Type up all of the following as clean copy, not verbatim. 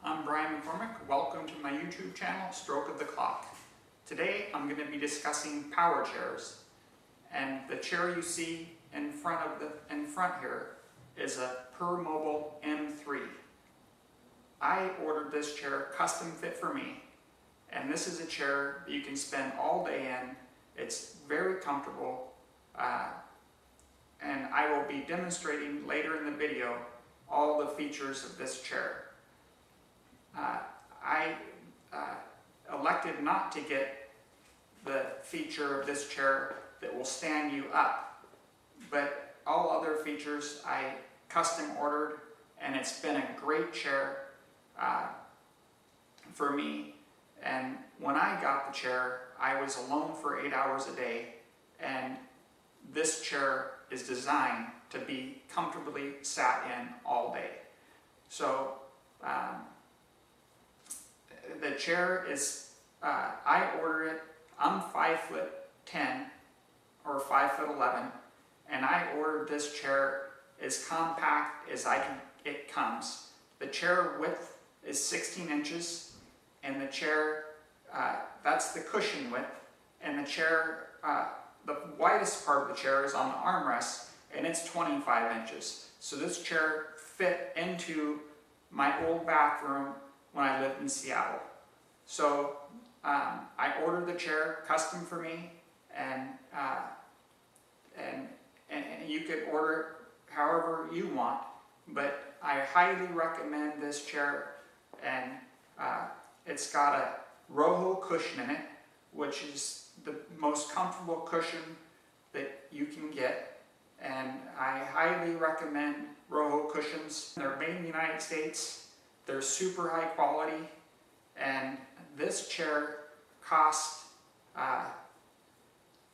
I'm Brian McCormick. Welcome to my YouTube channel, Stroke of the Clock. Today I'm going to be discussing power chairs, and the chair you see in front here is a Permobil M3. I ordered this chair custom fit for me, and this is a chair that you can spend all day in. It's very comfortable, and I will be demonstrating later in the video all the features of this chair. I elected not to get the feature of this chair that will stand you up, but all other features I custom ordered, and it's been a great chair for me. And when I got the chair, I was alone for 8 hours a day, and this chair is designed to be comfortably sat in all day. So the chair is, I ordered it, I'm 5'10" or 5'11", and I ordered this chair as compact as it comes. The chair width is 16 inches, and the chair, that's the cushion width, and the chair, the widest part of the chair is on the armrest, and it's 25 inches. So this chair fit into my old bathroom when I lived in Seattle. So I ordered the chair custom for me, and you could order it however you want, but I highly recommend this chair. And it's got a Rojo cushion in it, which is the most comfortable cushion that you can get, and I highly recommend Rojo cushions. They're made in the United States, they're super high quality, and this chair cost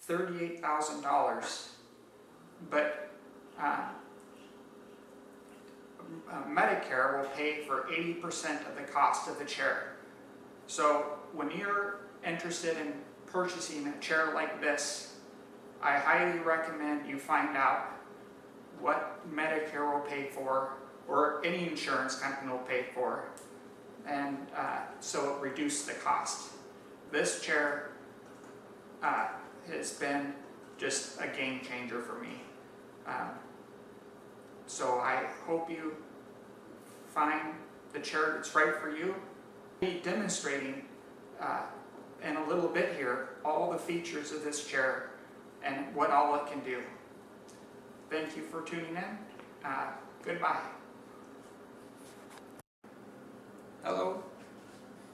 $38,000, but Medicare will pay for 80% of the cost of the chair. So when you're interested in purchasing a chair like this, I highly recommend you find out what Medicare will pay for, or any insurance company will pay for, and so it reduces the cost. This chair has been just a game changer for me. So I hope you find the chair that's right for you. I'll be demonstrating in a little bit here all the features of this chair and what all it can do. Thank you for tuning in. Goodbye. Hello,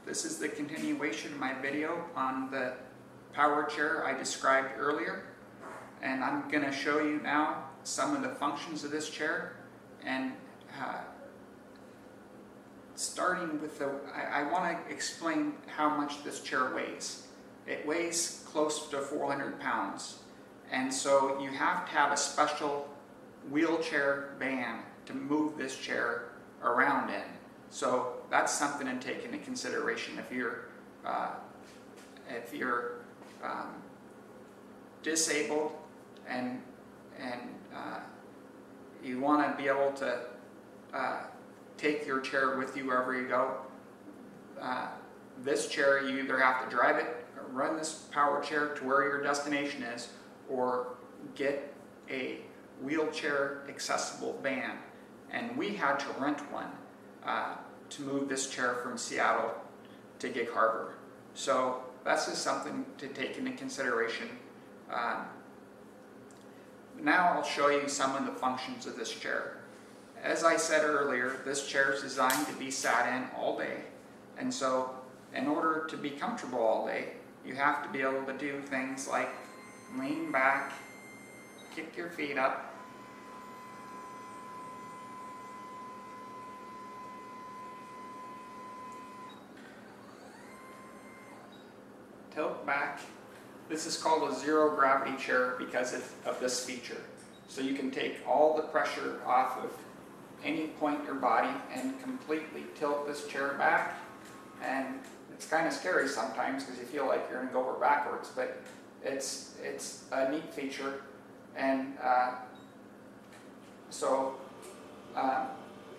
this is the continuation of my video on the power chair I described earlier, and I'm going to show you now some of the functions of this chair. And starting with I want to explain how much this chair weighs. It weighs close to 400 pounds, and so you have to have a special wheelchair band to move this chair around in. So that's something to take into consideration if you're disabled and you want to be able to take your chair with you wherever you go. This chair, you either have to drive it, or run this power chair to where your destination is, or get a wheelchair accessible van. And we had to rent one to move this chair from Seattle to Gig Harbor. So that's just something to take into consideration. Now I'll show you some of the functions of this chair. As I said earlier, this chair is designed to be sat in all day. And so in order to be comfortable all day, you have to be able to do things like lean back, kick your feet up, tilt back. This is called a zero gravity chair because of this feature. So you can take all the pressure off of any point in your body and completely tilt this chair back. And it's kind of scary sometimes because you feel like you're going to go over backwards, but it's a neat feature. And so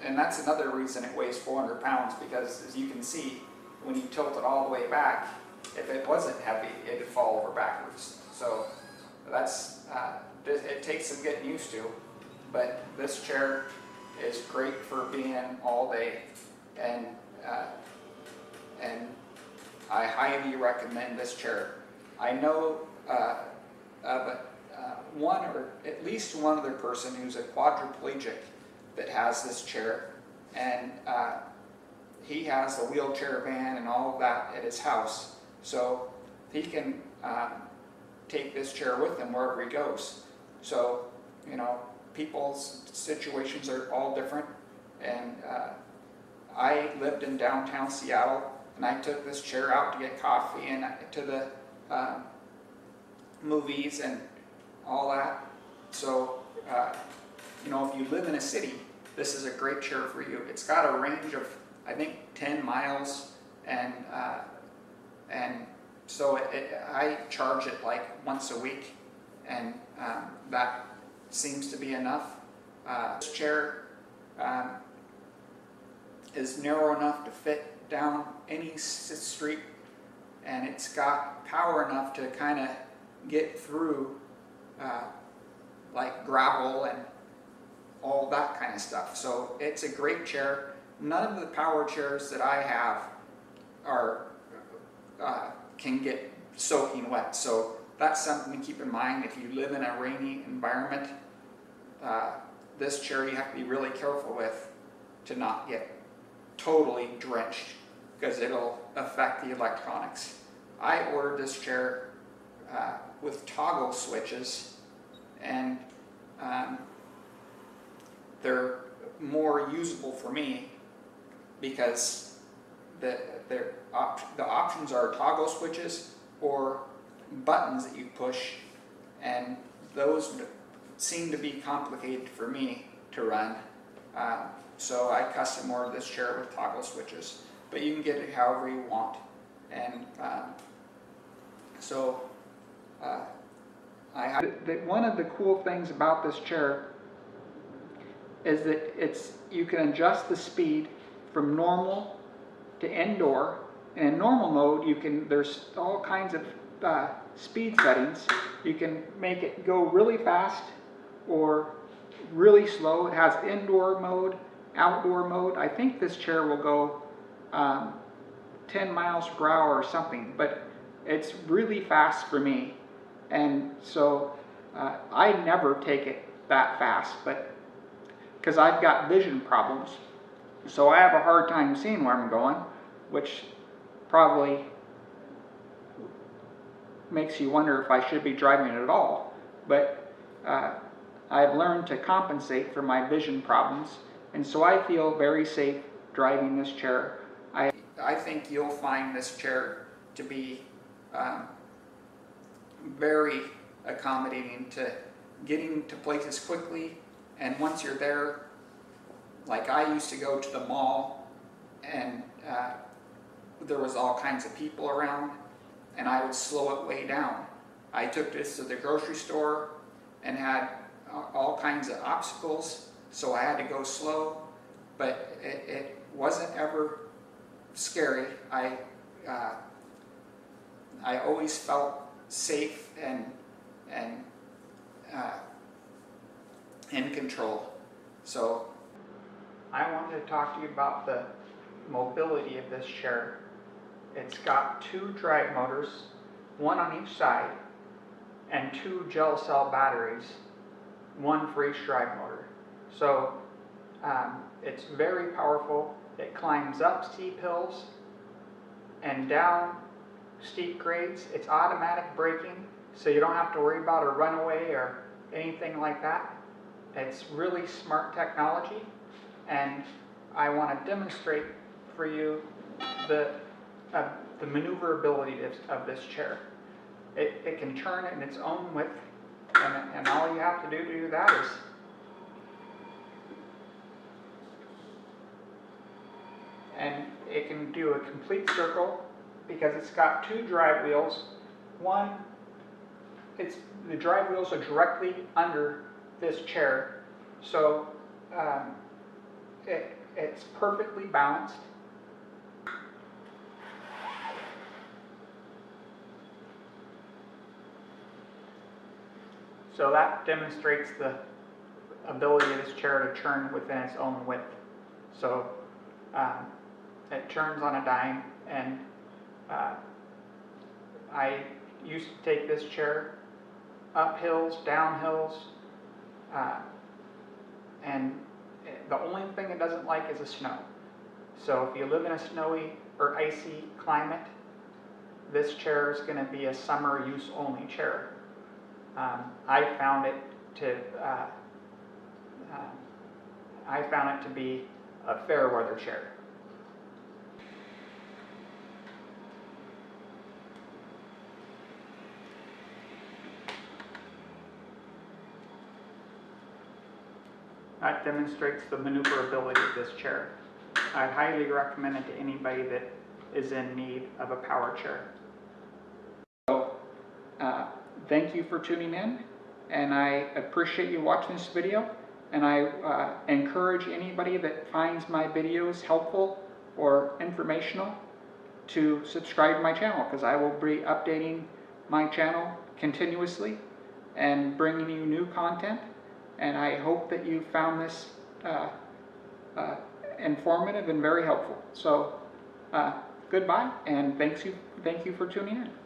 and that's another reason it weighs 400 pounds, because as you can see, when you tilt it all the way back, if it wasn't heavy, it'd fall over backwards. So that's, it takes some getting used to, but this chair is great for being all day, and I highly recommend this chair. I know of one or at least one other person who's a quadriplegic that has this chair, and he has a wheelchair van and all of that at his house, so he can take this chair with him wherever he goes. So, you know, people's situations are all different, and I lived in downtown Seattle, and I took this chair out to get coffee and to the movies and all that. So, you know, if you live in a city, this is a great chair for you. It's got a range of, I think, 10 miles, and so I charge it like once a week, and that seems to be enough. This chair is narrow enough to fit down any street, and it's got power enough to kind of get through like gravel and all that kind of stuff. So it's a great chair. None of the power chairs that I have are can get soaking wet, so that's something to keep in mind. If you live in a rainy environment, this chair you have to be really careful with to not get totally drenched, because it'll affect the electronics. I ordered this chair with toggle switches, and they're more usable for me because the options are toggle switches or buttons that you push, and those seem to be complicated for me to run. So I custom ordered this chair with toggle switches, but you can get it however you want. And one of the cool things about this chair is that you can adjust the speed from normal to indoor. And in normal mode, there's all kinds of speed settings. You can make it go really fast or really slow. It has indoor mode, outdoor mode. I think this chair will go 10 miles per hour or something, but it's really fast for me. And so I never take it that fast, but because I've got vision problems, so I have a hard time seeing where I'm going, which probably makes you wonder if I should be driving it at all. But I've learned to compensate for my vision problems, and so I feel very safe driving this chair. I think you'll find this chair to be very accommodating to getting to places quickly, and once you're there, like I used to go to the mall, and there was all kinds of people around, and I would slow it way down. I took this to the grocery store and had all kinds of obstacles, so I had to go slow, but it wasn't ever scary. I always felt safe and in control. So I wanted to talk to you about the mobility of this chair. It's got 2 drive motors, one on each side, and 2 gel cell batteries, one for each drive motor. So it's very powerful. It climbs up steep hills and down steep grades. It's automatic braking, so you don't have to worry about a runaway or anything like that. It's really smart technology, and I want to demonstrate for you the maneuverability of this chair. It can turn in its own width, and all you have to do that is and it can do a complete circle because it's got 2 drive wheels. The drive wheels are directly under this chair, so it's perfectly balanced. So that demonstrates the ability of this chair to turn within its own width. So it turns on a dime, and I used to take this chair up hills, down hills, and the only thing it doesn't like is the snow. So if you live in a snowy or icy climate, this chair is going to be a summer use only chair. I found it to be a fair weather chair. That demonstrates the maneuverability of this chair. I highly recommend it to anybody that is in need of a power chair. So, thank you for tuning in, and I appreciate you watching this video, and I encourage anybody that finds my videos helpful or informational to subscribe to my channel, because I will be updating my channel continuously and bringing you new content. And I hope that you found this informative and very helpful. So goodbye, and thank you for tuning in.